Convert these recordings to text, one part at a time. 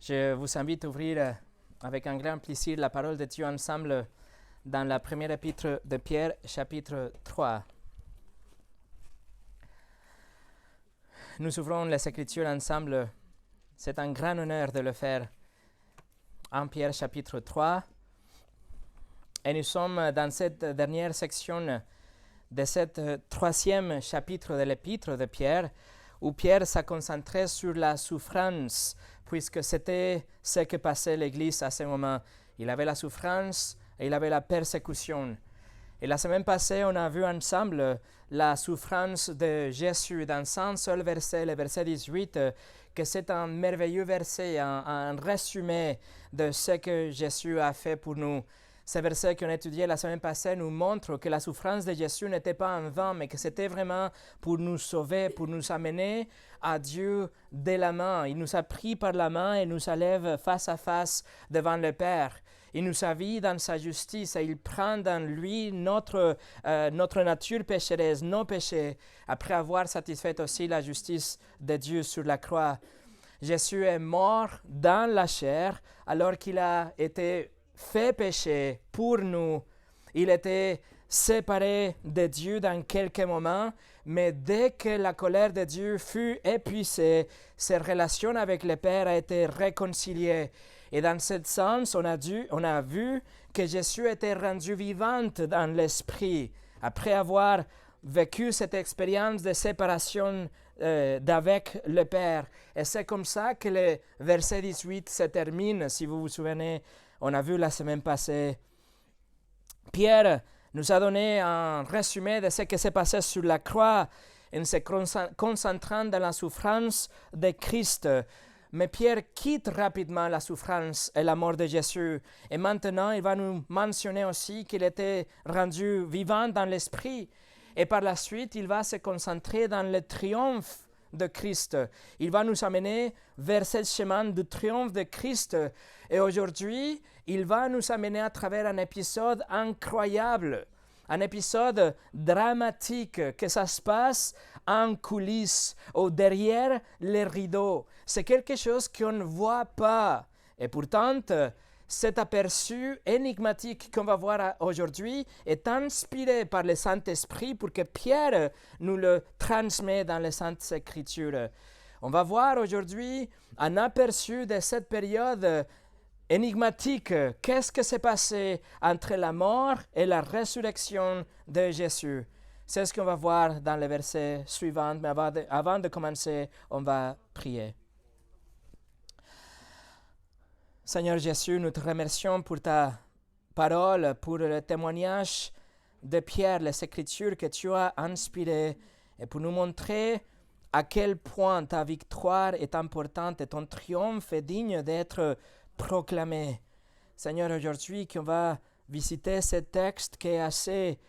Je vous invite à ouvrir avec un grand plaisir la parole de Dieu ensemble dans la première épître de Pierre, chapitre 3. Nous ouvrons les Écritures ensemble. C'est un grand honneur de le faire en Pierre, chapitre 3. Et nous sommes dans cette dernière section de cette troisième chapitre de l'épître de Pierre, où Pierre s'est concentré sur la souffrance, puisque c'était ce que passait l'Église à ce moment. Il avait la souffrance et il avait la persécution. Et la semaine passée, on a vu ensemble la souffrance de Jésus dans un seul verset, le verset 18, que c'est un merveilleux verset, un résumé de ce que Jésus a fait pour nous. Ce verset qu'on a étudié la semaine passée nous montre que la souffrance de Jésus n'était pas en vain, mais que c'était vraiment pour nous sauver, pour nous amener à Dieu de la main. Il nous a pris par la main et nous élève face à face devant le Père. Il nous a vu dans sa justice et il prend dans lui notre nature pécheresse, nos péchés, après avoir satisfait aussi la justice de Dieu sur la croix. Jésus est mort dans la chair alors qu'il a été fait péché pour nous. Il était séparé de Dieu dans quelques moments, mais dès que la colère de Dieu fut épuisée, ses relations avec le Père a été réconciliées. Et dans ce sens, on a vu que Jésus était rendu vivant dans l'esprit, après avoir vécu cette expérience de séparation d'avec le Père. Et c'est comme ça que le verset 18 se termine, si vous vous souvenez. On a vu la semaine passée. Pierre nous a donné un résumé de ce qui s'est passé sur la croix en se concentrant dans la souffrance de Christ. Mais Pierre quitte rapidement la souffrance et la mort de Jésus. Et maintenant, il va nous mentionner aussi qu'il était rendu vivant dans l'esprit. Et par la suite, il va se concentrer dans le triomphe de Christ. Il va nous amener vers ce chemin du triomphe de Christ. Et aujourd'hui, il va nous amener à travers un épisode incroyable, un épisode dramatique, que ça se passe en coulisses ou derrière les rideaux. C'est quelque chose qu'on ne voit pas. Et pourtant, cet aperçu énigmatique qu'on va voir aujourd'hui est inspiré par le Saint-Esprit pour que Pierre nous le transmet dans les Saintes Écritures. On va voir aujourd'hui un aperçu de cette période énigmatique. Qu'est-ce qui s'est passé entre la mort et la résurrection de Jésus? C'est ce qu'on va voir dans les versets suivants, mais avant de commencer, on va prier. Seigneur Jésus, nous te remercions pour ta parole, pour le témoignage de Pierre, les Écritures que tu as inspirées, et pour nous montrer à quel point ta victoire est importante et ton triomphe est digne d'être proclamé. Seigneur, aujourd'hui qu'on va visiter ce texte qui est assez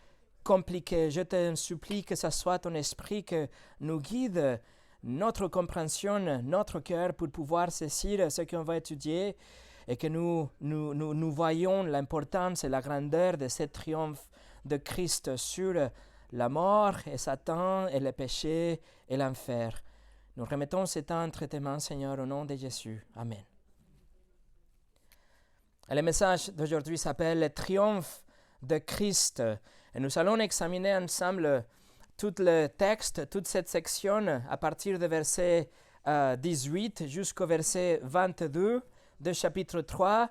compliqué, je te supplie que ce soit ton esprit qui nous guide notre compréhension, notre cœur pour pouvoir saisir ce qu'on va étudier et que nous voyons l'importance et la grandeur de ce triomphe de Christ sur la mort et Satan et le péché et l'enfer. Nous remettons ce temps entre tes mains, Seigneur, au nom de Jésus. Amen. Et le message d'aujourd'hui s'appelle « Le triomphe de Christ ». Et nous allons examiner ensemble tout le texte, toute cette section à partir du verset 18 jusqu'au verset 22 de chapitre 3.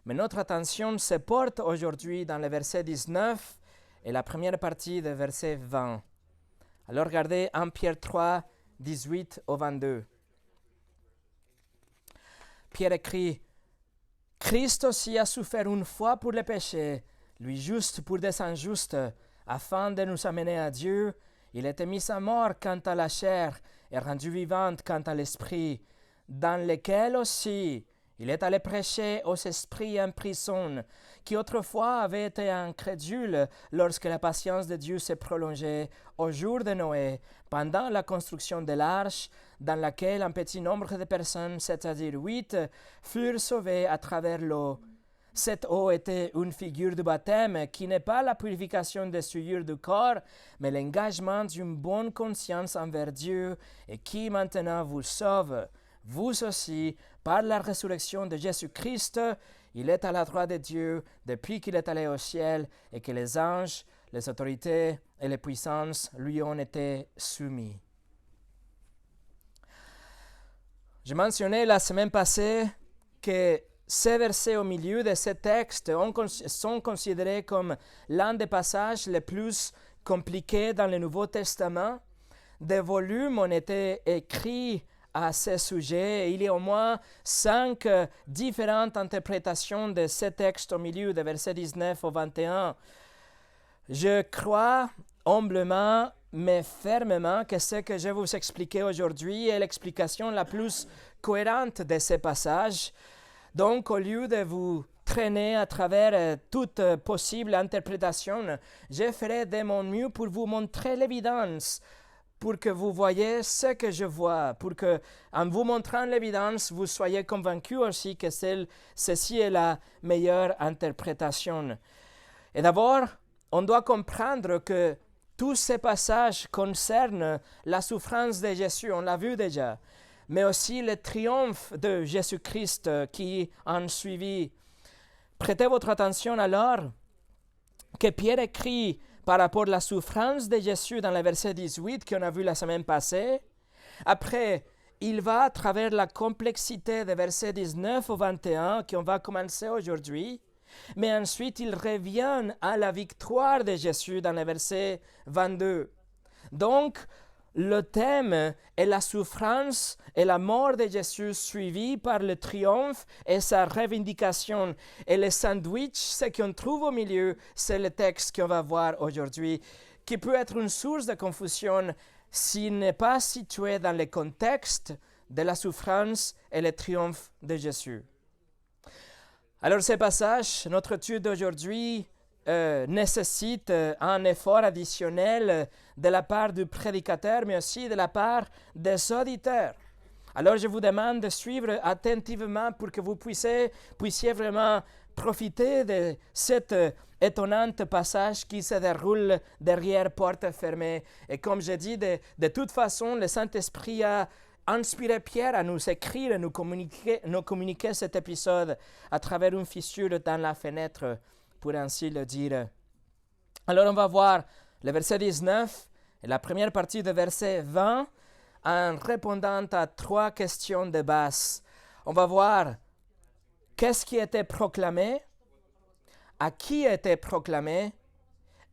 Mais notre attention se porte aujourd'hui dans le verset 19 et la première partie du verset 20. Alors regardez 1 Pierre 3, 18 au 22. Pierre écrit: Christ aussi a souffert une fois pour le péché, lui juste pour des injustes, afin de nous amener à Dieu. Il était mis à mort quant à la chair et rendu vivant quant à l'esprit, dans lequel aussi il est allé prêcher aux esprits en prison, qui autrefois avaient été incrédules lorsque la patience de Dieu s'est prolongée au jour de Noé, pendant la construction de l'arche, dans laquelle un petit nombre de personnes, c'est-à-dire 8, furent sauvées à travers l'eau. Cette eau était une figure du baptême qui n'est pas la purification des souillures du corps, mais l'engagement d'une bonne conscience envers Dieu et qui maintenant vous sauve, vous aussi, par la résurrection de Jésus-Christ, il est à la droite de Dieu depuis qu'il est allé au ciel et que les anges, les autorités et les puissances lui ont été soumis. Je mentionnais la semaine passée que ces versets au milieu de ce texte sont considérés comme l'un des passages les plus compliqués dans le Nouveau Testament. Des volumes ont été écrits à ce sujet. Il y a au moins 5 différentes interprétations de ce texte au milieu, de versets 19 au 21. Je crois humblement, mais fermement, que ce que je vais vous expliquer aujourd'hui est l'explication la plus cohérente de ces passages. Donc, au lieu de vous traîner à travers toute possible interprétation, je ferai de mon mieux pour vous montrer l'évidence, pour que vous voyez ce que je vois, pour que, en vous montrant l'évidence, vous soyez convaincus aussi que ceci est la meilleure interprétation. Et d'abord, on doit comprendre que tous ces passages concernent la souffrance de Jésus, on l'a vu déjà, mais aussi le triomphe de Jésus-Christ qui en suivit. Prêtez votre attention alors que Pierre écrit par rapport à la souffrance de Jésus dans le verset 18 qu'on a vu la semaine passée. Après, il va à travers la complexité des versets 19 au 21 qu'on va commencer aujourd'hui, mais ensuite il revient à la victoire de Jésus dans le verset 22. Donc, le thème est la souffrance et la mort de Jésus suivie par le triomphe et sa revendication. Et le sandwich, ce qu'on trouve au milieu, c'est le texte qu'on va voir aujourd'hui, qui peut être une source de confusion s'il n'est pas situé dans le contexte de la souffrance et le triomphe de Jésus. Alors, ce passage, notre étude d'aujourd'hui, nécessite un effort additionnel de la part du prédicateur, mais aussi de la part des auditeurs. Alors, je vous demande de suivre attentivement pour que vous puissiez vraiment profiter de cet étonnant passage qui se déroule derrière porte fermée. Et comme je dis, de toute façon, le Saint-Esprit a inspiré Pierre à nous écrire et nous communiquer cet épisode à travers une fissure dans la fenêtre, pour ainsi le dire. Alors on va voir le verset 19 et la première partie du verset 20 en répondant à 3 questions de base. On va voir qu'est-ce qui a été proclamé, à qui a été proclamé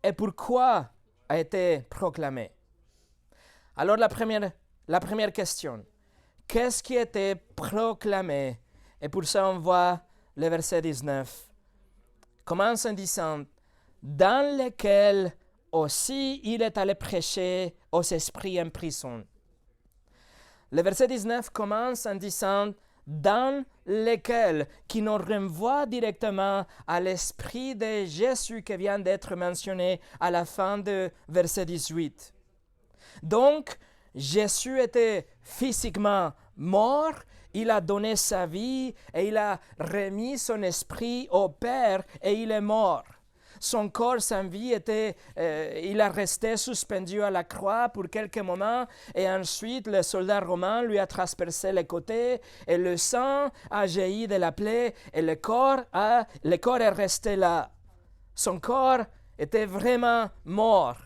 et pourquoi a été proclamé. Alors la première question, qu'est-ce qui a été proclamé? Et pour ça on voit le verset 19. Commence en disant, dans lequel aussi il est allé prêcher aux esprits en prison. Le verset 19 commence en disant, dans lequel, qui nous renvoie directement à l'esprit de Jésus qui vient d'être mentionné à la fin du verset 18. Donc, Jésus était physiquement mort, il a donné sa vie et il a remis son esprit au Père et il est mort. Son corps sans vie il a resté suspendu à la croix pour quelques moments et ensuite le soldat romain lui a transpercé les côtés et le sang a jailli de la plaie et le corps est resté là. Son corps était vraiment mort,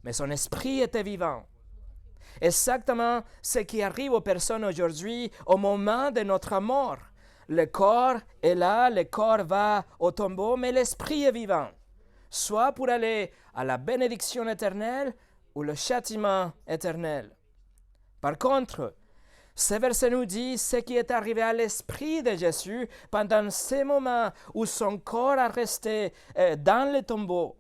mais son esprit était vivant. Exactement ce qui arrive aux personnes aujourd'hui au moment de notre mort. Le corps est là, le corps va au tombeau, mais l'esprit est vivant, soit pour aller à la bénédiction éternelle ou le châtiment éternel. Par contre, ce verset nous dit ce qui est arrivé à l'esprit de Jésus pendant ces moments où son corps a resté dans le tombeau.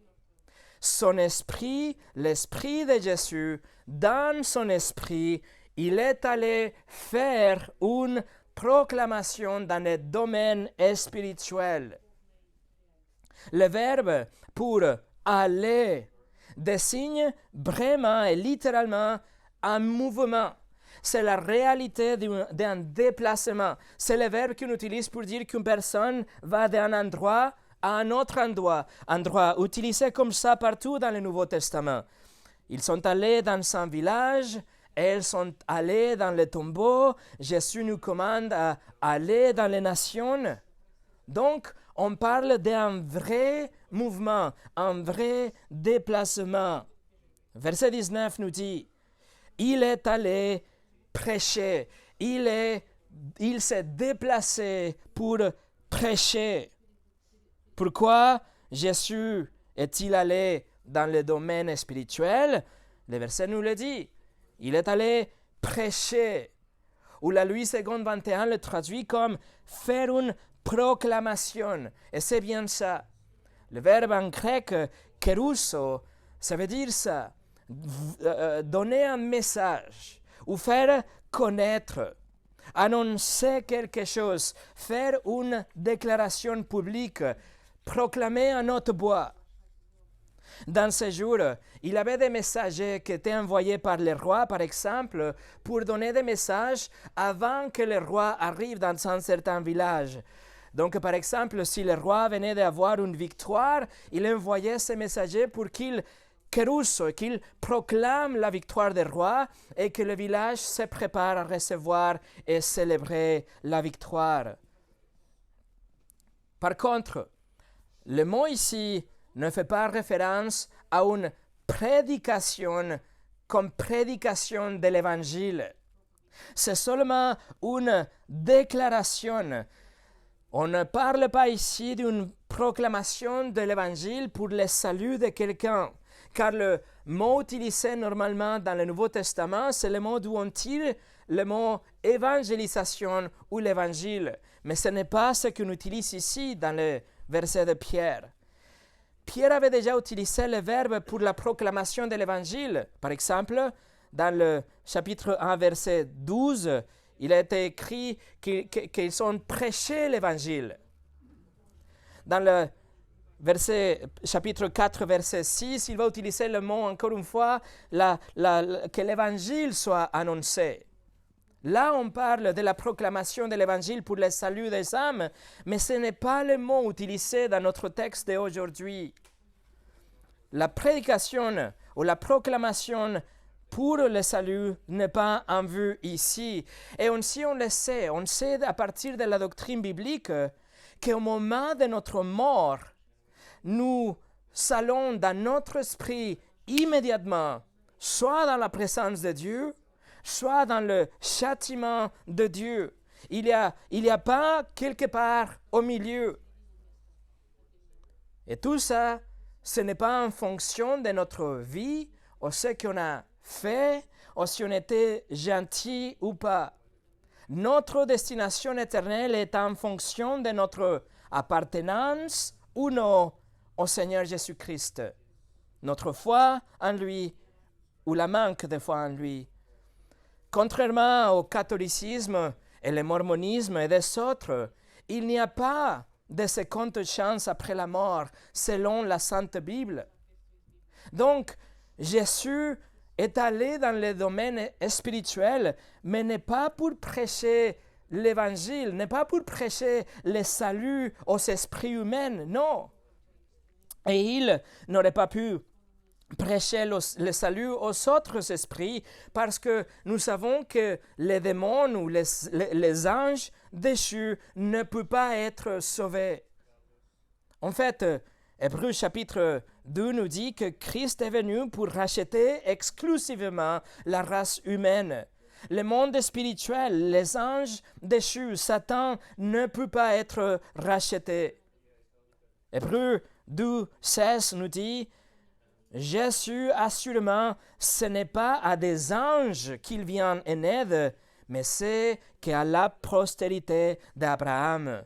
Son esprit, l'esprit de Jésus, dans son esprit, il est allé faire une proclamation dans le domaine spirituel. Le verbe pour aller désigne vraiment et littéralement un mouvement. C'est la réalité d'un déplacement. C'est le verbe qu'on utilise pour dire qu'une personne va d'un endroit à un autre endroit utilisé comme ça partout dans le Nouveau Testament. Ils sont allés dans un village elles sont allées dans les tombeaux. Jésus nous commande à aller dans les nations. Donc, on parle d'un vrai mouvement, un vrai déplacement. Verset 19 nous dit, il est allé prêcher, il s'est déplacé pour prêcher. Pourquoi Jésus est-il allé dans le domaine spirituel? Le verset nous le dit. Il est allé prêcher. Ou la Louis II 21 le traduit comme faire une proclamation. Et c'est bien ça. Le verbe en grec, kerusso, ça veut dire ça. Donner un message ou faire connaître, annoncer quelque chose, faire une déclaration publique, proclamer un autre bois. Dans ces jours, il y avait des messagers qui étaient envoyés par les rois, par exemple, pour donner des messages avant que le roi arrive dans un certain village. Donc, par exemple, si le roi venait d'avoir une victoire, il envoyait ces messagers pour qu'ils proclament la victoire du roi et que le village se prépare à recevoir et célébrer la victoire. Par contre, le mot ici ne fait pas référence à une prédication comme prédication de l'Évangile. C'est seulement une déclaration. On ne parle pas ici d'une proclamation de l'Évangile pour le salut de quelqu'un, car le mot utilisé normalement dans le Nouveau Testament, c'est le mot d'où on tire le mot évangélisation ou l'Évangile. Mais ce n'est pas ce qu'on utilise ici dans le verset de Pierre. Pierre avait déjà utilisé le verbe pour la proclamation de l'Évangile. Par exemple, dans le chapitre 1, verset 12, il a été écrit qu'ils ont prêché l'Évangile. Dans le chapitre 4, verset 6, il va utiliser le mot, encore une fois, que l'Évangile soit annoncé. Là, on parle de la proclamation de l'Évangile pour le salut des âmes, mais ce n'est pas le mot utilisé dans notre texte d'aujourd'hui. La prédication ou la proclamation pour le salut n'est pas en vue ici. Et on le sait, on sait à partir de la doctrine biblique qu'au moment de notre mort, nous allons dans notre esprit immédiatement, soit dans la présence de Dieu, soit dans le châtiment de Dieu. Il y a pas quelque part au milieu. Et tout ça, ce n'est pas en fonction de notre vie, ou ce qu'on a fait, ou si on était gentil ou pas. Notre destination éternelle est en fonction de notre appartenance ou non au Seigneur Jésus-Christ. Notre foi en lui ou la manque de foi en lui. Contrairement au catholicisme et le mormonisme et des autres, il n'y a pas de seconde chance après la mort, selon la Sainte Bible. Donc, Jésus est allé dans le domaine spirituel, mais n'est pas pour prêcher l'Évangile, n'est pas pour prêcher le salut aux esprits humains, non. Et il n'aurait pas pu prêcher le salut aux autres esprits parce que nous savons que les démons ou les anges déchus ne peuvent pas être sauvés. En fait, Hébreux chapitre 2 nous dit que Christ est venu pour racheter exclusivement la race humaine. Le monde spirituel, les anges déchus, Satan ne peut pas être racheté. Hébreux 2, 16 nous dit Jésus, assurément, ce n'est pas à des anges qu'il vient en aide, mais c'est qu'à la postérité d'Abraham,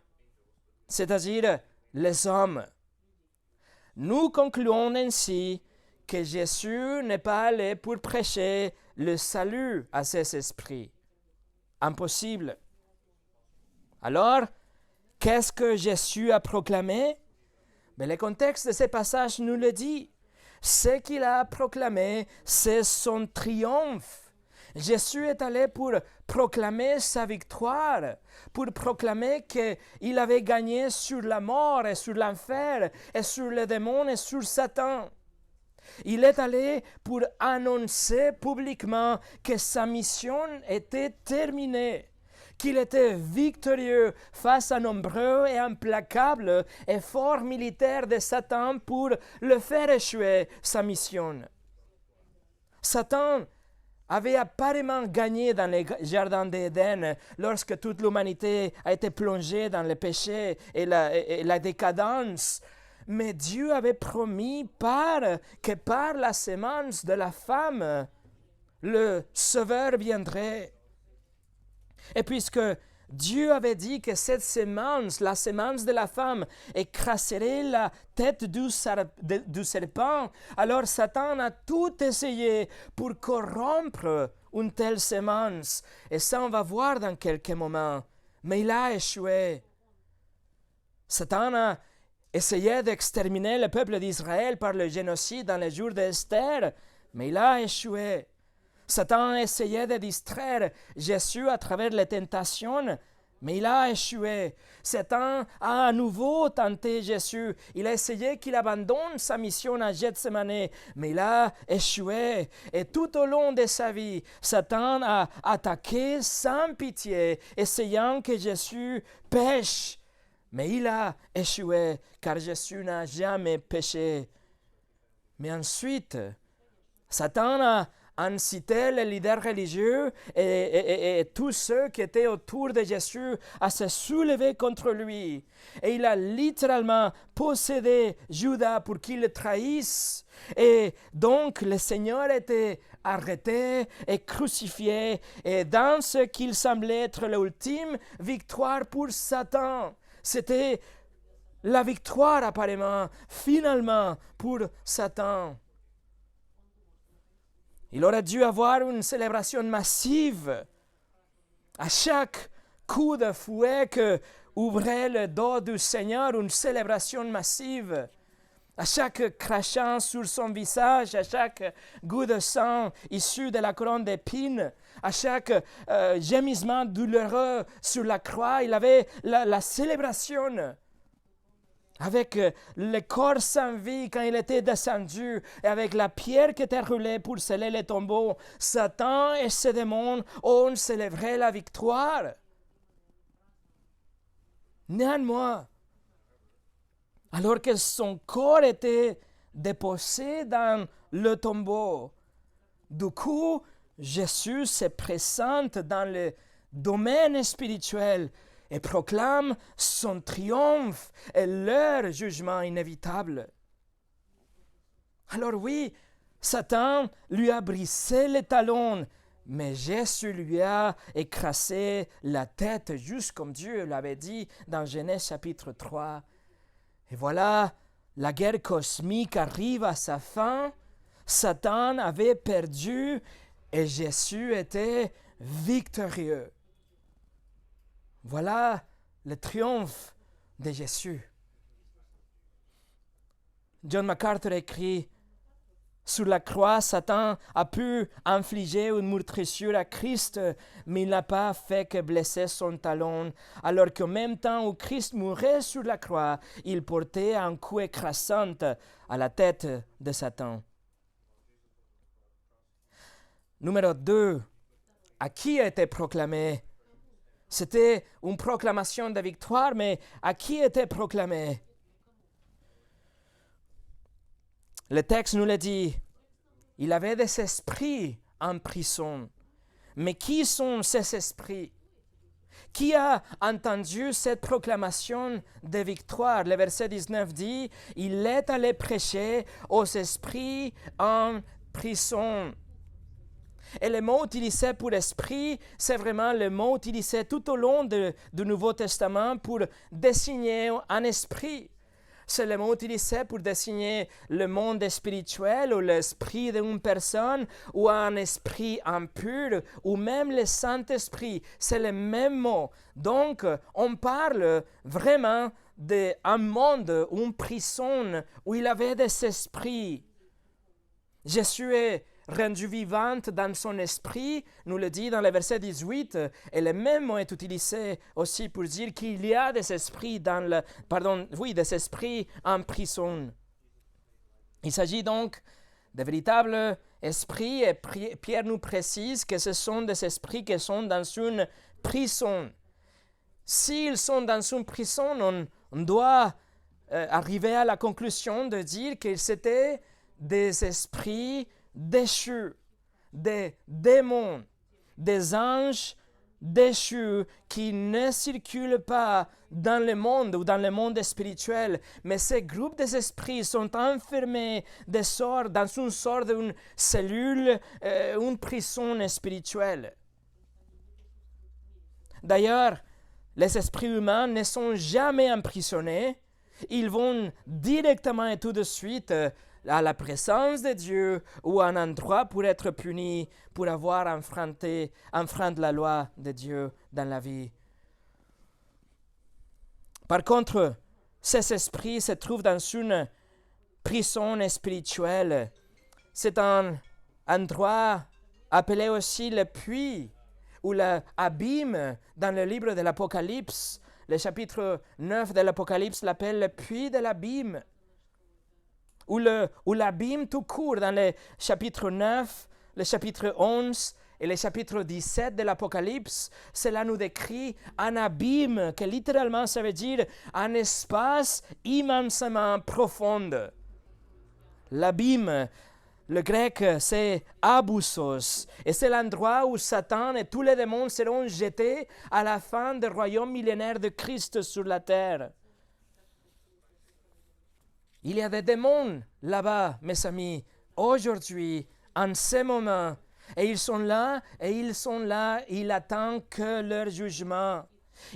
c'est-à-dire les hommes. Nous concluons ainsi que Jésus n'est pas allé pour prêcher le salut à ces esprits. Impossible. Alors, qu'est-ce que Jésus a proclamé? Mais le contexte de ce passage nous le dit. Ce qu'il a proclamé, c'est son triomphe. Jésus est allé pour proclamer sa victoire, pour proclamer qu'il avait gagné sur la mort et sur l'enfer et sur les démons et sur Satan. Il est allé pour annoncer publiquement que sa mission était terminée, qu'il était victorieux face à nombreux et implacables efforts militaires de Satan pour le faire échouer sa mission. Satan avait apparemment gagné dans le jardin d'Éden lorsque toute l'humanité a été plongée dans le péché et la décadence. Mais Dieu avait promis que par la sémence de la femme, le Sauveur viendrait. Et puisque Dieu avait dit que cette sémence, la sémence de la femme, écraserait la tête du serpent, alors Satan a tout essayé pour corrompre une telle sémence. Et ça, on va voir dans quelques moments. Mais il a échoué. Satan a essayé d'exterminer le peuple d'Israël par le génocide dans les jours d'Esther, mais il a échoué. Satan a essayé de distraire Jésus à travers les tentations, mais il a échoué. Satan a à nouveau tenté Jésus. Il a essayé qu'il abandonne sa mission à Gethsémane, mais il a échoué. Et tout au long de sa vie, Satan a attaqué sans pitié, essayant que Jésus pêche. Mais il a échoué, car Jésus n'a jamais péché. Mais ensuite, Satan a incité les leaders religieux et tous ceux qui étaient autour de Jésus à se soulever contre lui. Et il a littéralement possédé Judas pour qu'il le trahisse. Et donc le Seigneur était arrêté et crucifié, et dans ce qu'il semblait être l'ultime victoire pour Satan. C'était la victoire apparemment, finalement, pour Satan. Il aurait dû avoir une célébration massive. À chaque coup de fouet que ouvrait le dos du Seigneur, une célébration massive. À chaque crachant sur son visage, à chaque goutte de sang issu de la couronne d'épines, à chaque gémissement douloureux sur la croix, il avait la célébration. Avec le corps sans vie quand il était descendu, et avec la pierre qui était roulée pour sceller les tombeaux, Satan et ses démons ont célébré la victoire. Néanmoins, alors que son corps était déposé dans le tombeau, du coup, Jésus se présente dans le domaine spirituel et proclame son triomphe et leur jugement inévitable. Alors oui, Satan lui a brisé les talons, mais Jésus lui a écrasé la tête, juste comme Dieu l'avait dit dans Genèse chapitre 3. Et voilà, la guerre cosmique arrive à sa fin. Satan avait perdu et Jésus était victorieux. Voilà le triomphe de Jésus. John MacArthur écrit: sur la croix, Satan a pu infliger une meurtrissure à Christ, mais il n'a pas fait que blesser son talon, alors qu'en même temps où Christ mourait sur la croix, il portait un coup écrasant à la tête de Satan. Numéro 2. À qui a été proclamé? C'était une proclamation de victoire, mais à qui était proclamé? Le texte nous le dit. Il avait des esprits en prison. Mais qui sont ces esprits? Qui a entendu cette proclamation de victoire? Le verset 19 dit, « Il est allé prêcher aux esprits en prison. » Et le mot utilisé pour esprit, c'est vraiment le mot utilisé tout au long du Nouveau Testament pour désigner un esprit. C'est le mot utilisé pour désigner le monde spirituel ou l'esprit d'une personne ou un esprit impur ou même le Saint-Esprit. C'est le même mot. Donc, on parle vraiment d'un monde, une prison où il avait des esprits. Jésus est rendu vivante dans son esprit, nous le dit dans le verset 18, et le même mot est utilisé aussi pour dire qu'il y a des esprits des esprits en prison. Il s'agit donc de véritables esprits, et Pierre nous précise que ce sont des esprits qui sont dans une prison. S'ils sont dans une prison, on doit arriver à la conclusion de dire qu'ils étaient des esprits déchus, des démons, des anges déchus qui ne circulent pas dans le monde ou dans le monde spirituel, mais ces groupes des esprits sont enfermés dans une sorte d'une cellule, une prison spirituelle. D'ailleurs, les esprits humains ne sont jamais emprisonnés, ils vont directement et tout de suite à la présence de Dieu ou à un endroit pour être punis, pour avoir enfreint la loi de Dieu dans la vie. Par contre, ces esprits se trouvent dans une prison spirituelle. C'est un endroit appelé aussi le puits ou l'abîme dans le livre de l'Apocalypse. Le chapitre 9 de l'Apocalypse l'appelle le puits de l'abîme. Ou l'abîme tout court dans le chapitre 9, le chapitre 11 et le chapitre 17 de l'Apocalypse. Cela nous décrit un abîme que littéralement ça veut dire un espace immensément profond. L'abîme, le grec, c'est abyssos, et c'est l'endroit où Satan et tous les démons seront jetés à la fin du royaume millénaire de Christ sur la terre. Il y a des démons là-bas, mes amis, aujourd'hui, en ce moment, et ils sont là, ils attendent que leur jugement.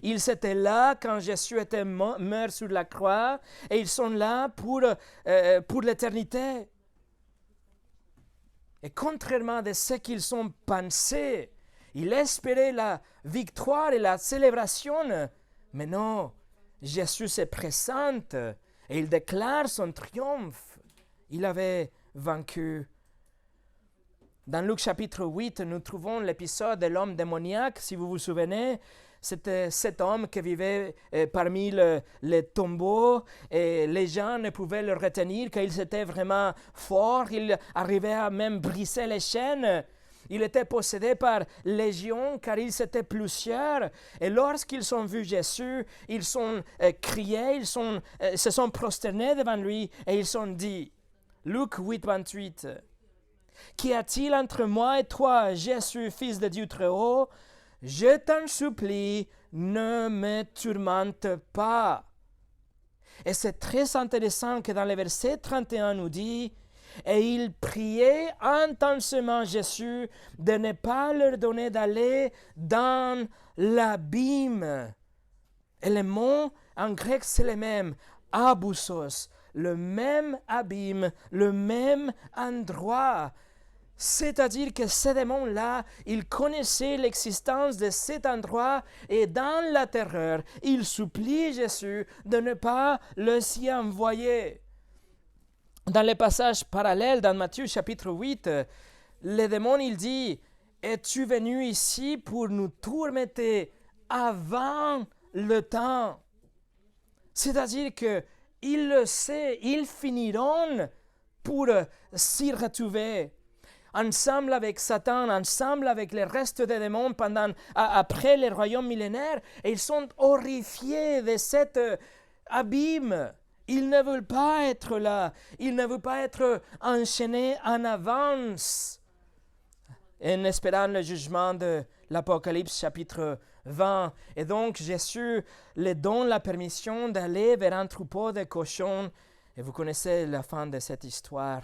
Ils étaient là quand Jésus était mort sur la croix, et ils sont là pour l'éternité. Et contrairement à ce qu'ils ont pensé, ils espéraient la victoire et la célébration. Mais non, Jésus se présente et il déclare son triomphe. Il avait vaincu. Dans Luc chapitre 8, nous trouvons l'épisode de l'homme démoniaque. Si vous vous souvenez, c'était cet homme qui vivait parmi les tombeaux et les gens ne pouvaient le retenir car il était vraiment fort. Il arrivait à même briser les chaînes. Il était possédé par légion car ils étaient plusieurs. Et lorsqu'ils ont vu Jésus, ils ont crié, ils se sont prosternés devant lui et ils ont dit, Luc 8, 28, « Qu'y a-t-il entre moi et toi, Jésus, fils de Dieu très haut? Je t'en supplie, ne me tourmente pas. » Et c'est très intéressant que dans le verset 31 nous dit, « Et il priait intensément Jésus de ne pas leur donner d'aller dans l'abîme. » Et le mot en grec c'est le même, abyssos, le même abîme, le même endroit. C'est-à-dire que ces démons-là, ils connaissaient l'existence de cet endroit et dans la terreur, ils supplient Jésus de ne pas le s'y envoyer. Dans les passages parallèles, dans Matthieu chapitre 8, le démon, il dit, « Es-tu venu ici pour nous tourmenter avant le temps? » C'est-à-dire qu'ils le savent, ils finiront pour s'y retrouver. Ensemble avec Satan, ensemble avec le reste des démons après le royaume millénaire, et ils sont horrifiés de cet abîme. Ils ne veulent pas être là, ils ne veulent pas être enchaînés en avance. En espérant le jugement de l'Apocalypse chapitre 20. Et donc Jésus leur donne la permission d'aller vers un troupeau de cochons. Et vous connaissez la fin de cette histoire.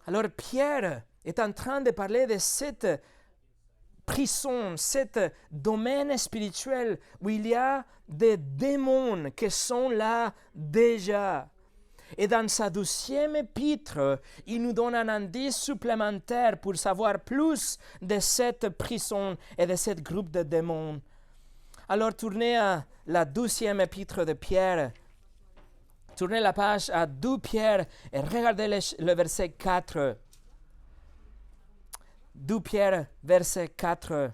Alors Pierre est en train de parler de cette prison, cet domaine spirituel où il y a des démons qui sont là déjà. Et dans sa 12e épître, il nous donne un indice supplémentaire pour savoir plus de cette prison et de ce groupe de démons. Alors tournez à la 12e épître de Pierre. Tournez la page à 2 Pierre et regardez le verset 4. 2 Pierre, verset 4.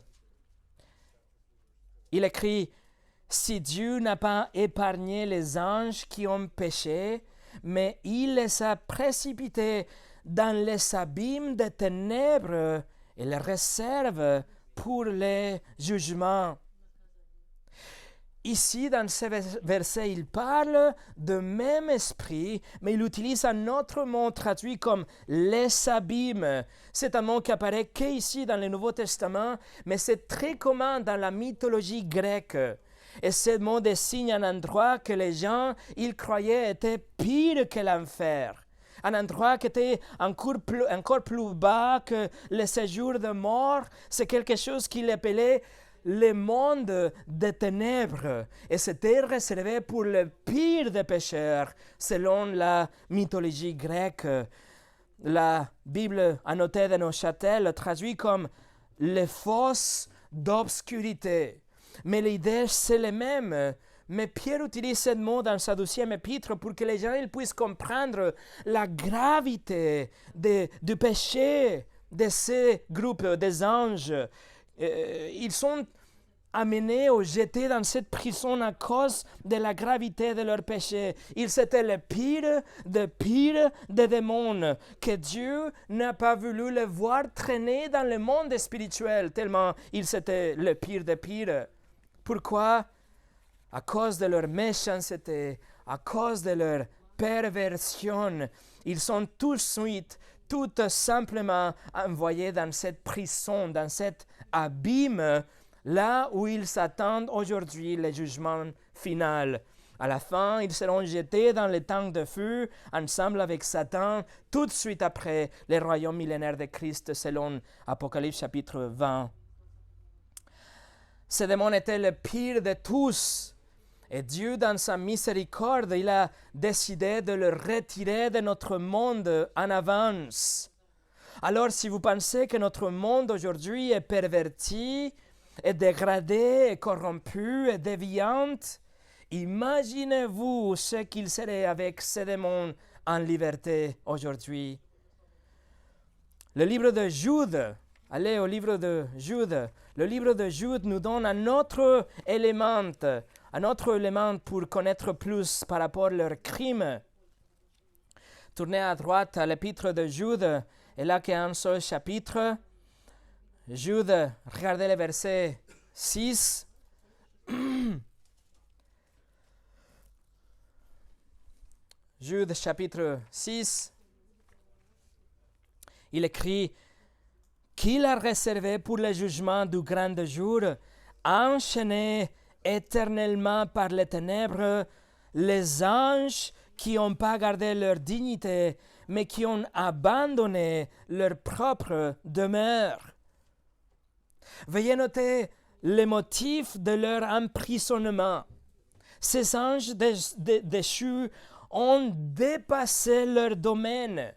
Il écrit, « Si Dieu n'a pas épargné les anges qui ont péché, mais il les a précipités dans les abîmes des ténèbres et les réserve pour les jugements. Ici, dans ce verset, il parle de même esprit, mais il utilise un autre mot traduit comme les abîmes. C'est un mot qui apparaît qu'ici dans le Nouveau Testament, mais c'est très commun dans la mythologie grecque. Et ce mot désigne un endroit que les gens, ils croyaient était pire que l'enfer. Un endroit qui était encore plus bas que le séjour de mort. C'est quelque chose qu'il appelait le monde des ténèbres, et c'était réservé pour le pire des pécheurs, selon la mythologie grecque. La Bible annotée de Neuchâtel le traduit comme les fosses d'obscurité. Mais l'idée, c'est la même. Mais Pierre utilise ce mot dans sa 12e épître pour que les gens ils puissent comprendre la gravité du péché de ces groupes, des anges. Ils sont amenés ou jetés dans cette prison à cause de la gravité de leur péché. Ils étaient le pire des démons, que Dieu n'a pas voulu les voir traîner dans le monde spirituel, tellement ils étaient le pire des pires. Pourquoi? À cause de leur méchanceté, à cause de leur perversion, ils sont tout simplement envoyés dans cette prison, dans cet abîme, là où ils s'attendent aujourd'hui le jugement final. À la fin, ils seront jetés dans le temps de feu, ensemble avec Satan, tout de suite après le royaume millénaire de Christ, selon Apocalypse chapitre 20. Ce démon était le pire de tous. Et Dieu, dans sa miséricorde, il a décidé de le retirer de notre monde en avance. Alors, si vous pensez que notre monde aujourd'hui est perverti, est dégradé, est corrompu, est déviant, imaginez-vous ce qu'il serait avec ces démons en liberté aujourd'hui. Le livre de Jude, allez au livre de Jude. Le livre de Jude nous donne un autre élément pour connaître plus par rapport à leurs crimes. Tournez à droite à l'épître de Jude, et là qu'il y a un seul chapitre. Jude, regardez le verset 6. Jude chapitre 6. Il écrit qu'il a réservé pour le jugement du grand jour, enchaîné éternellement par les ténèbres, les anges qui n'ont pas gardé leur dignité, mais qui ont abandonné leur propre demeure. Veuillez noter le motif de leur emprisonnement. Ces anges déchus ont dépassé leur domaine.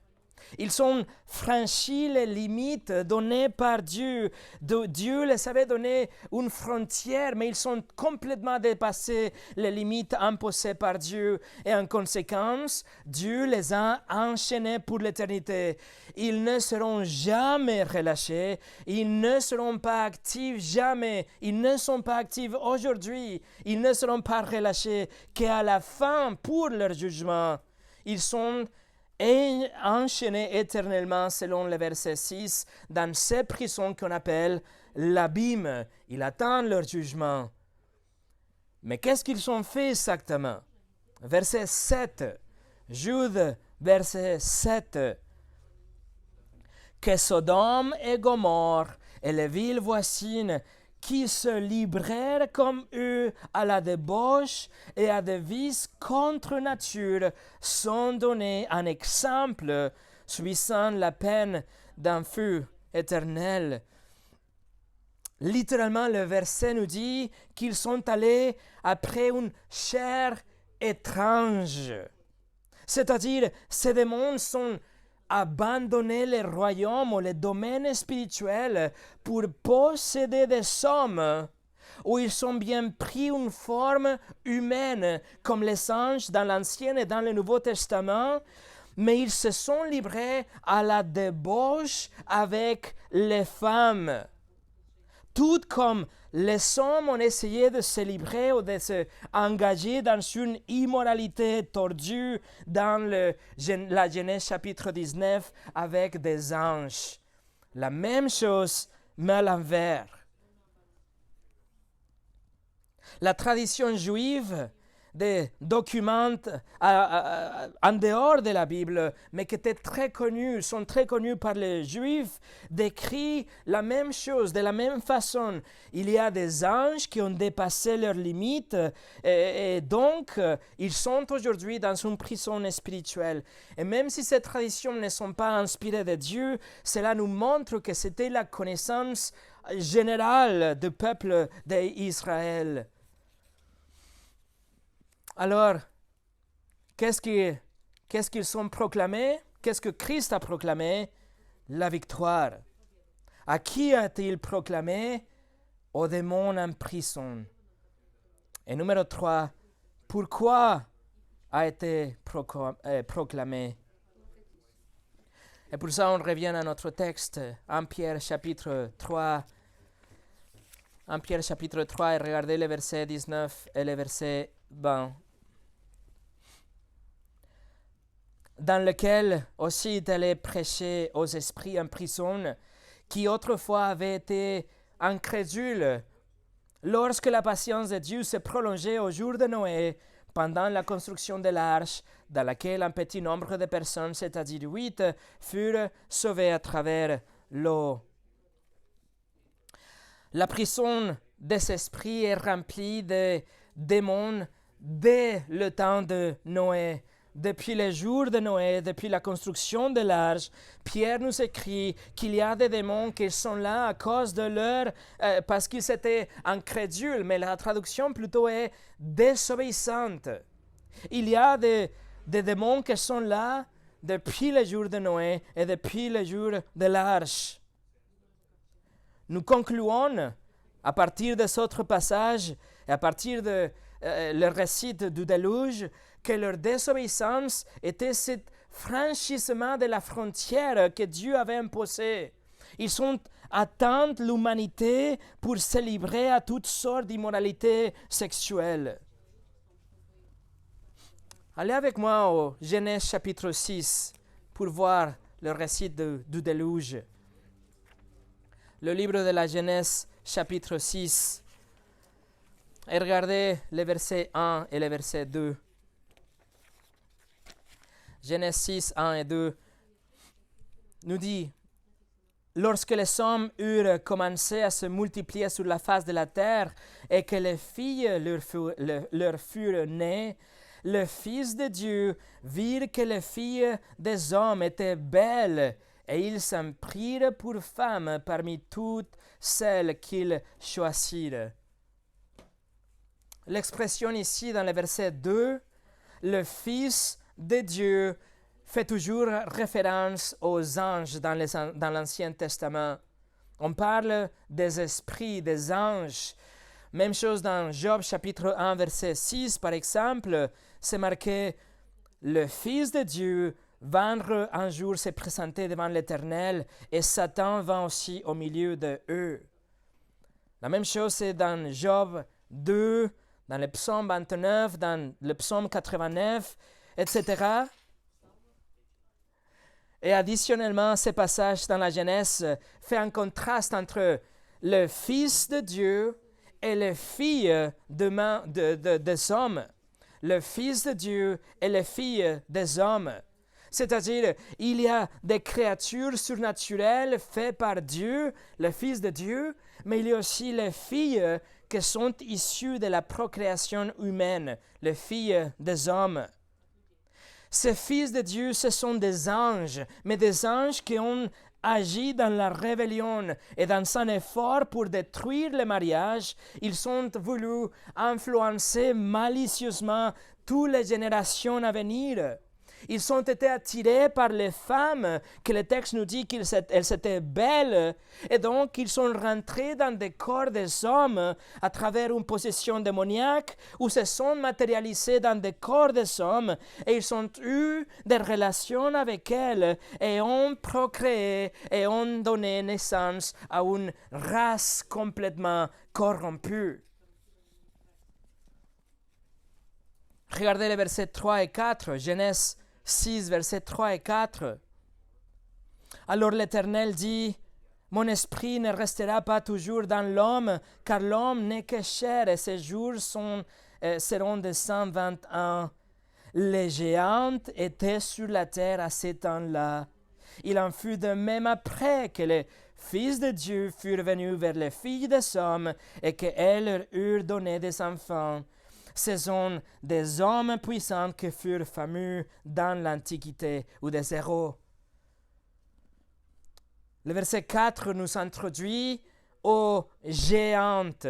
Ils ont franchi les limites données par Dieu. Dieu les avait donné une frontière, mais ils ont complètement dépassé les limites imposées par Dieu. Et en conséquence, Dieu les a enchaînés pour l'éternité. Ils ne seront jamais relâchés. Ils ne seront pas actifs jamais. Ils ne sont pas actifs aujourd'hui. Ils ne seront pas relâchés qu'à la fin pour leur jugement. Ils sont enchaînés éternellement, selon le verset 6, dans ces prisons qu'on appelle l'abîme. Ils attendent leur jugement. Mais qu'est-ce qu'ils ont fait exactement? Verset 7. Jude, verset 7. Que Sodome et Gomorrhe et les villes voisines qui se livrèrent comme eux à la débauche et à des vices contre nature sont donnés un exemple subissant la peine d'un feu éternel. Littéralement, le verset nous dit qu'ils sont allés après une chair étrange. C'est-à-dire, ces démons sont abandonner les royaumes ou les domaines spirituels pour posséder des hommes où ils ont bien pris une forme humaine comme les anges dans l'Ancien et dans le Nouveau Testament, mais ils se sont livrés à la débauche avec les femmes. Tout comme les hommes ont essayé de se livrer ou de s'engager dans une immoralité tordue dans la Genèse chapitre 19 avec des anges. La même chose, mais à l'envers. La tradition juive des documents en dehors de la Bible, mais qui étaient sont très connus par les Juifs, décrit la même chose, de la même façon. Il y a des anges qui ont dépassé leurs limites et donc ils sont aujourd'hui dans une prison spirituelle. Et même si ces traditions ne sont pas inspirées de Dieu, cela nous montre que c'était la connaissance générale du peuple d'Israël. Alors, qu'est-ce qu'ils ont proclamé? Qu'est-ce que Christ a proclamé? La victoire. À qui a-t-il proclamé? Aux démons en prison. Et numéro 3, pourquoi a été proclamé? Et pour ça, on revient à notre texte, 1 Pierre chapitre 3. 1 Pierre chapitre 3, et regardez les versets 19 et le verset 20. Dans lequel aussi il allait prêcher aux esprits en prison, qui autrefois avaient été incrédules, lorsque la patience de Dieu s'est prolongée au jour de Noé, pendant la construction de l'arche, dans laquelle un petit nombre de personnes, c'est-à-dire 8, furent sauvées à travers l'eau. La prison des esprits est remplie de démons dès le temps de Noé. Depuis les jours de Noé, depuis la construction de l'arche, Pierre nous écrit qu'il y a des démons qui sont là à cause de parce qu'ils étaient incrédules, mais la traduction plutôt est désobéissante. Il y a des démons qui sont là depuis les jours de Noé et depuis les jours de l'arche. Nous concluons à partir de cet autre passage et à partir de le récit du déluge que leur désobéissance était ce franchissement de la frontière que Dieu avait imposée. Ils ont atteint l'humanité pour se livrer à toutes sortes d'immoralités sexuelles. Allez avec moi au Genèse chapitre 6 pour voir le récit du déluge. Le livre de la Genèse chapitre 6. Et regardez les versets 1 et les versets 2. Genèse 6, 1 et 2 nous dit: lorsque les hommes eurent commencé à se multiplier sur la face de la terre et que les filles leur furent nées, le Fils de Dieu virent que les filles des hommes étaient belles, et ils s'en prirent pour femmes parmi toutes celles qu'ils choisirent. L'expression ici dans le verset 2, le Fils de Dieu, fait toujours référence aux anges dans l'Ancien Testament. On parle des esprits, des anges. Même chose dans Job chapitre 1, verset 6, par exemple, c'est marqué « Le Fils de Dieu vinrent un jour se présenter devant l'Éternel, et Satan vint aussi au milieu d'eux. » La même chose c'est dans Job 2, dans le psaume 29, dans le psaume 89, etc. Et additionnellement, ce passage dans la Genèse fait un contraste entre le Fils de Dieu et les filles des hommes. Le Fils de Dieu et les filles des hommes. C'est-à-dire, il y a des créatures surnaturelles faites par Dieu, le Fils de Dieu, mais il y a aussi les filles qui sont issues de la procréation humaine, les filles des hommes. Ces fils de Dieu, ce sont des anges, mais des anges qui ont agi dans la rébellion et dans un effort pour détruire le mariage, ils ont voulu influencer malicieusement toutes les générations à venir. Ils ont été attirés par les femmes, que le texte nous dit qu'elles étaient belles, et donc ils sont rentrés dans des corps des hommes à travers une possession démoniaque, ou se sont matérialisés dans des corps des hommes, et ils ont eu des relations avec elles, et ont procréé, et ont donné naissance à une race complètement corrompue. Regardez les versets 3 et 4, Genèse 6, versets 3 et 4. Alors l'Éternel dit, « Mon esprit ne restera pas toujours dans l'homme, car l'homme n'est que chair, et ses jours seront de 120 ans. Les géantes étaient sur la terre à ces temps-là. Il en fut de même après que les fils de Dieu furent venus vers les filles des hommes, et qu'elles leur eurent donné des enfants. Ce sont des hommes puissants qui furent fameux dans l'Antiquité, ou des héros. » Le verset 4 nous introduit aux géantes.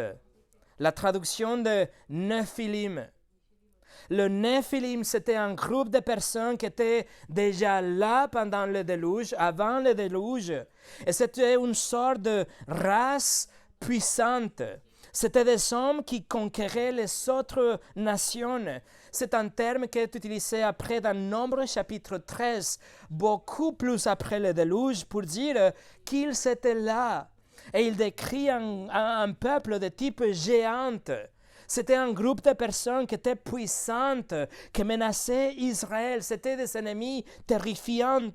La traduction de Nephilim. Le Nephilim, c'était un groupe de personnes qui étaient déjà là pendant le déluge, avant le déluge. Et c'était une sorte de race puissante. C'était des hommes qui conquéraient les autres nations. C'est un terme qui est utilisé après dans Nombre chapitre 13, beaucoup plus après le déluge, pour dire qu'ils étaient là. Et il décrit un peuple de type géante. C'était un groupe de personnes qui étaient puissantes, qui menaçaient Israël. C'était des ennemis terrifiants.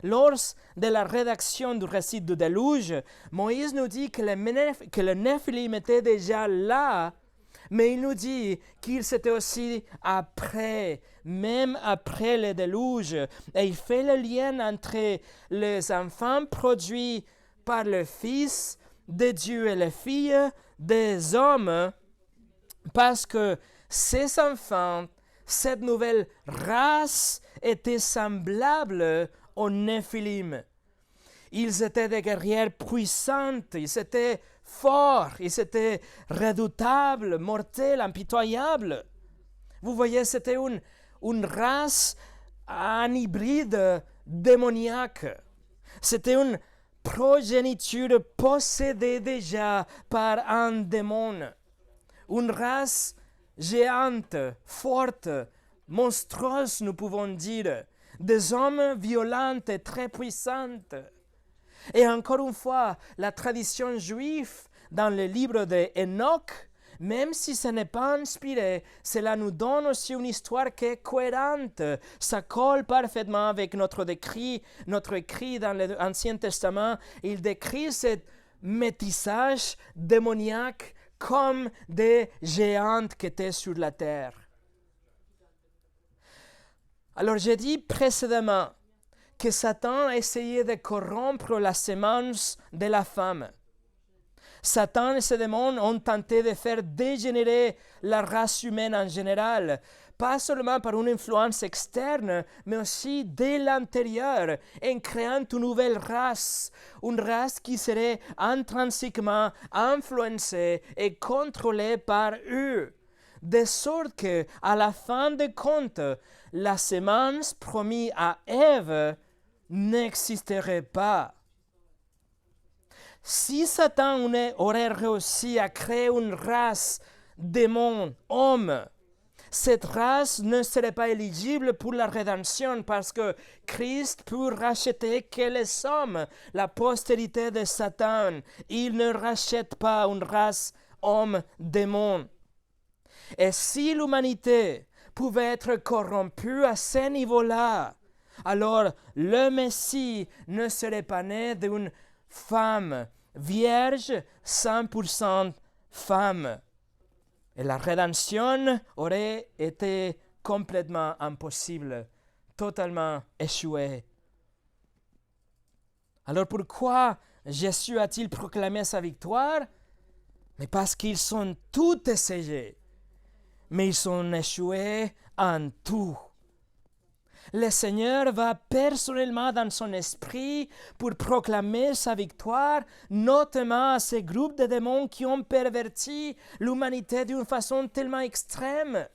Lors de la rédaction du récit du déluge, Moïse nous dit que le Nephilim était déjà là, mais il nous dit qu'ils étaient aussi après, même après le déluge. Et il fait le lien entre les enfants produits par le Fils de Dieu et les filles des hommes, parce que ces enfants, cette nouvelle race, était semblable aux Nephilim. Ils étaient des guerrières puissantes, ils étaient forts, ils étaient redoutables, mortels, impitoyables. Vous voyez, c'était une race, un hybride démoniaque. C'était une progéniture possédée déjà par un démon. Une race géante, forte, monstrueuse, nous pouvons dire. Des hommes violents et très puissants. Et encore une fois, la tradition juive dans le livre d'Enoch, même si ce n'est pas inspiré, cela nous donne aussi une histoire qui est cohérente. Ça colle parfaitement avec notre écrit dans l'Ancien Testament. Il décrit ce métissage démoniaque comme des géantes qui étaient sur la terre. Alors j'ai dit précédemment que Satan a essayé de corrompre la semence de la femme. Satan et ses démons ont tenté de faire dégénérer la race humaine en général, pas seulement par une influence externe, mais aussi dès l'intérieur, en créant une nouvelle race, une race qui serait intrinsèquement influencée et contrôlée par eux, de sorte que, à la fin de compte, la semence promise à Ève n'existerait pas. Si Satan aurait réussi à créer une race démon-homme, cette race ne serait pas éligible pour la rédemption parce que Christ peut racheter que les hommes, la postérité de Satan. Il ne rachète pas une race homme-démon. Et si l'humanité pouvait être corrompue à ce niveau-là, alors le Messie ne serait pas né d'une femme vierge, 100% femme. Et la rédemption aurait été complètement impossible, totalement échouée. Alors pourquoi Jésus a-t-il proclamé sa victoire? Mais parce qu'ils sont tous essayés, mais ils sont échoués en tout. Le Seigneur va personnellement dans son esprit pour proclamer sa victoire, notamment à ces groupes de démons qui ont perverti l'humanité d'une façon tellement extrême.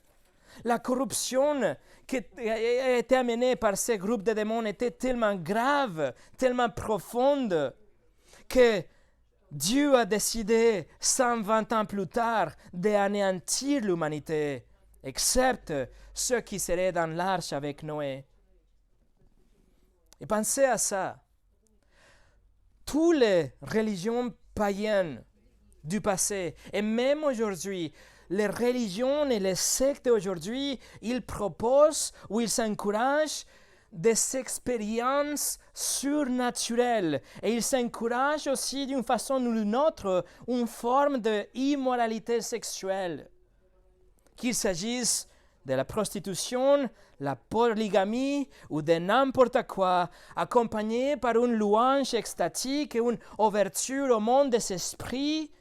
La corruption qui a été amenée par ces groupes de démons était tellement grave, tellement profonde, que Dieu a décidé 120 ans plus tard d'anéantir l'humanité, excepte ceux qui seraient dans l'arche avec Noé. Et pensez à ça. Toutes les religions païennes du passé, et même aujourd'hui, les religions et les sectes d'aujourd'hui, ils proposent ou ils s'encouragent des expériences surnaturelles. Et ils s'encouragent aussi d'une façon ou d'une autre une forme d'immoralité sexuelle. Qu'il s'agisse de la prostitution, la polygamie ou de n'importe quoi, accompagné par une louange extatique et une ouverture au monde des esprits,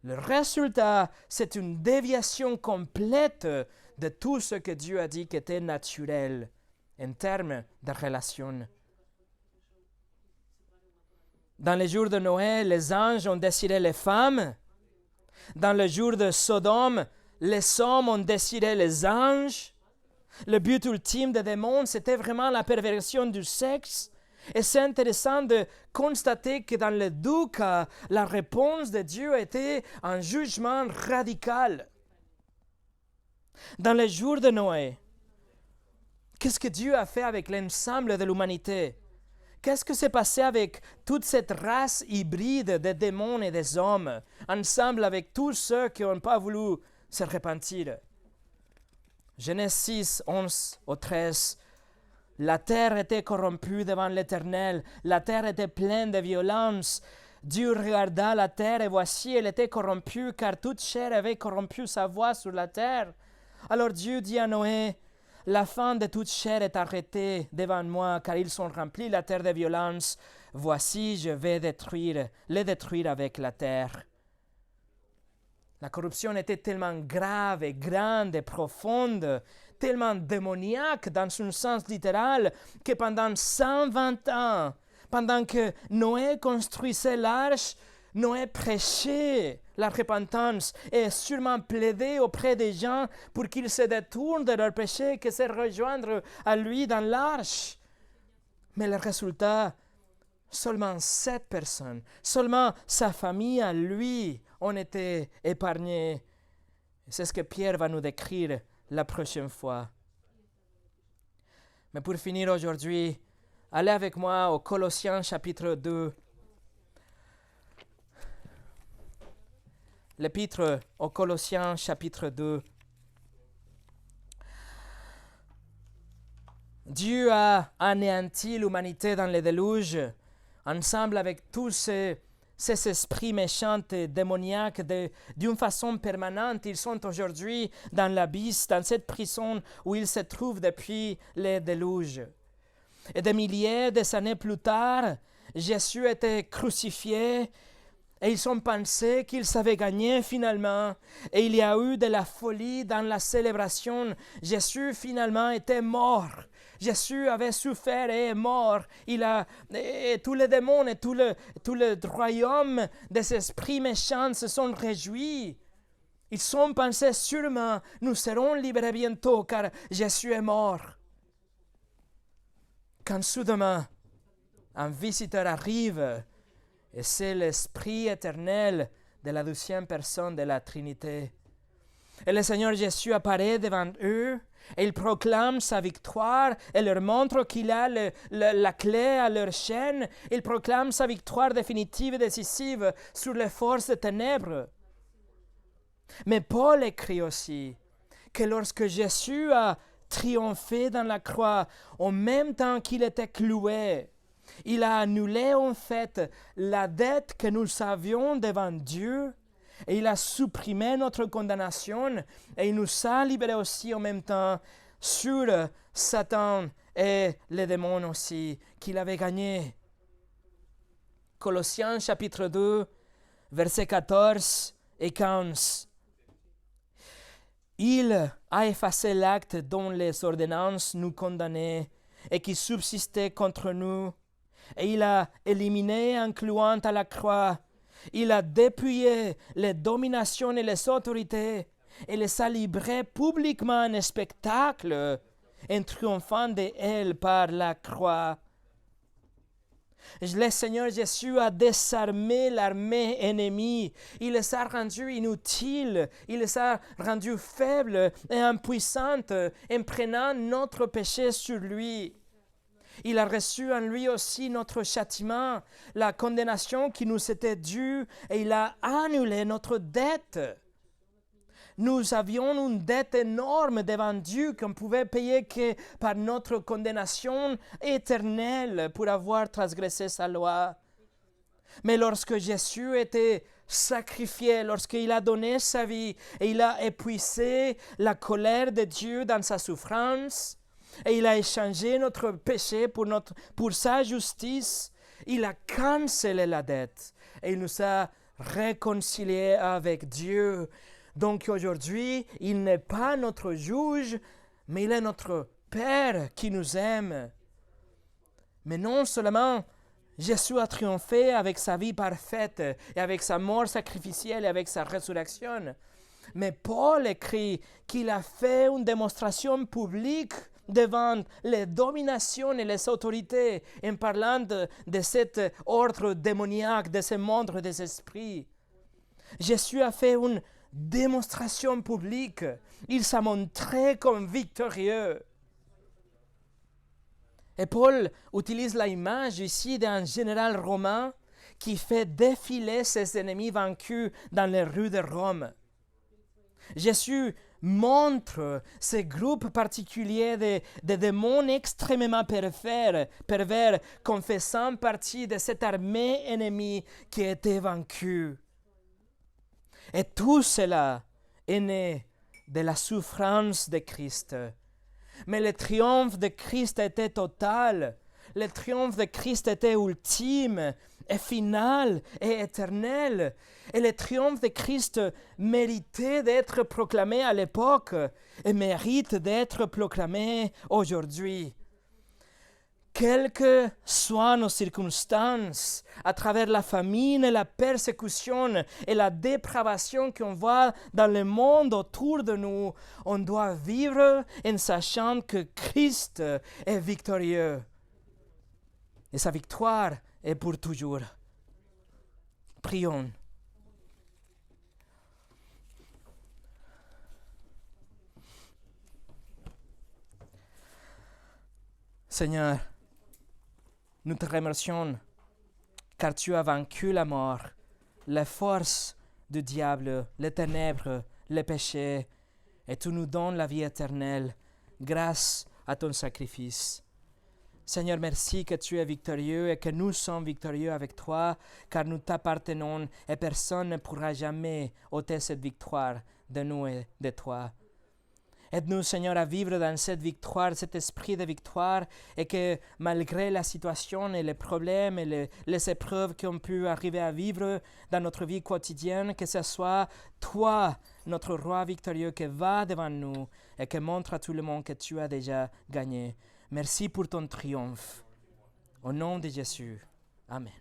le résultat, c'est une déviation complète de tout ce que Dieu a dit qui était naturel en termes de relation. Dans les jours de Noé, les anges ont désiré les femmes. Dans le jour de Sodome, les hommes ont désiré les anges. Le but ultime des démons, c'était vraiment la perversion du sexe. Et c'est intéressant de constater que dans les deux cas, la réponse de Dieu était un jugement radical. Dans les jours de Noé, qu'est-ce que Dieu a fait avec l'ensemble de l'humanité? Qu'est-ce qui s'est passé avec toute cette race hybride de démons et des hommes, ensemble avec tous ceux qui n'ont pas voulu se repentir? Genèse 6, 11 au 13. La terre était corrompue devant l'Éternel, la terre était pleine de violence. Dieu regarda la terre et voici, elle était corrompue, car toute chair avait corrompu sa voix sur la terre. Alors Dieu dit à Noé, la fin de toute chair est arrêtée devant moi, car ils sont remplis la terre de violence. Voici, je vais les détruire avec la terre. La corruption était tellement grave et grande et profonde, tellement démoniaque dans un sens littéral, que pendant 120 ans, pendant que Noé construisait l'arche, Noé prêchait la repentance et sûrement plaidait auprès des gens pour qu'ils se détournent de leurs péchés et que se rejoindre à lui dans l'arche. Mais le résultat, seulement 7 personnes, seulement sa famille à lui ont été épargnées. C'est ce que Pierre va nous décrire la prochaine fois. Mais pour finir aujourd'hui, allez avec moi au Colossiens chapitre 2. L'épître aux Colossiens chapitre 2. Dieu a anéanti l'humanité dans le déluge, ensemble avec tous ces esprits méchants et démoniaques d'une façon permanente. Ils sont aujourd'hui dans l'abysse, dans cette prison où ils se trouvent depuis le déluge. Et des milliers d'années plus tard, Jésus était crucifié et ils ont pensé qu'ils avaient gagné finalement. Et il y a eu de la folie dans la célébration. Jésus finalement était mort. Jésus avait souffert et est mort. Et tous les démons et tout le royaume des esprits méchants se sont réjouis. Ils ont pensé sûrement, nous serons libérés bientôt car Jésus est mort. Quand soudainement, un visiteur arrive, et c'est l'Esprit éternel de la 12e personne de la Trinité. Et le Seigneur Jésus apparaît devant eux, et il proclame sa victoire, et leur montre qu'il a la clé à leur chaîne. Il proclame sa victoire définitive et décisive sur les forces des ténèbres. Mais Paul écrit aussi que lorsque Jésus a triomphé dans la croix, en même temps qu'il était cloué, il a annulé en fait la dette que nous avions devant Dieu et il a supprimé notre condamnation et il nous a libérés aussi en même temps sur Satan et les démons aussi qu'il avait gagnés. Colossiens chapitre 2, versets 14 et 15. Il a effacé l'acte dont les ordonnances nous condamnaient et qui subsistait contre nous. Et il a éliminé en clouant à la croix. Il a dépouillé les dominations et les autorités. et les a livrés publiquement en spectacle, en triomphant d'elle par la croix. Le Seigneur Jésus a désarmé l'armée ennemie. Il les a rendus inutiles. Il les a rendus faibles et impuissantes en prenant notre péché sur lui. Il a reçu en lui aussi notre châtiment, la condamnation qui nous était due, et il a annulé notre dette. Nous avions une dette énorme devant Dieu qu'on pouvait payer que par notre condamnation éternelle pour avoir transgressé sa loi. Mais lorsque Jésus était sacrifié, lorsqu'il a donné sa vie et il a épuisé la colère de Dieu dans sa souffrance, et il a échangé notre péché pour sa justice, il a cancellé la dette et il nous a réconciliés avec Dieu. Donc aujourd'hui, il n'est pas notre juge, mais il est notre Père qui nous aime. Mais non seulement Jésus a triomphé avec sa vie parfaite et avec sa mort sacrificielle et avec sa résurrection, mais Paul écrit qu'il a fait une démonstration publique devant les dominations et les autorités en parlant de cet ordre démoniaque, de ce monde des esprits. Jésus a fait une démonstration publique. Il s'est montré comme victorieux. Et Paul utilise l'image ici d'un général romain qui fait défiler ses ennemis vaincus dans les rues de Rome. Jésus montre ces groupes particuliers de démons extrêmement pervers comme faisant partie de cette armée ennemie qui était vaincue. Et tout cela est né de la souffrance de Christ. Mais le triomphe de Christ était total. Le triomphe de Christ était ultime et final et éternel. Et le triomphe de Christ méritait d'être proclamé à l'époque et mérite d'être proclamé aujourd'hui. Quelles que soient nos circonstances, à travers la famine et la persécution et la dépravation qu'on voit dans le monde autour de nous, on doit vivre en sachant que Christ est victorieux. Et sa victoire est pour toujours. Prions. Seigneur, nous te remercions car tu as vaincu la mort, les forces du diable, les ténèbres, les péchés, et tu nous donnes la vie éternelle grâce à ton sacrifice. Seigneur, merci que tu es victorieux et que nous sommes victorieux avec toi, car nous t'appartenons et personne ne pourra jamais ôter cette victoire de nous et de toi. Aide-nous, Seigneur, à vivre dans cette victoire, cet esprit de victoire, et que malgré la situation et les problèmes et les épreuves qu'on peut arriver à vivre dans notre vie quotidienne, que ce soit toi, notre roi victorieux, qui va devant nous et qui montre à tout le monde que tu as déjà gagné. Merci pour ton triomphe. Au nom de Jésus. Amen.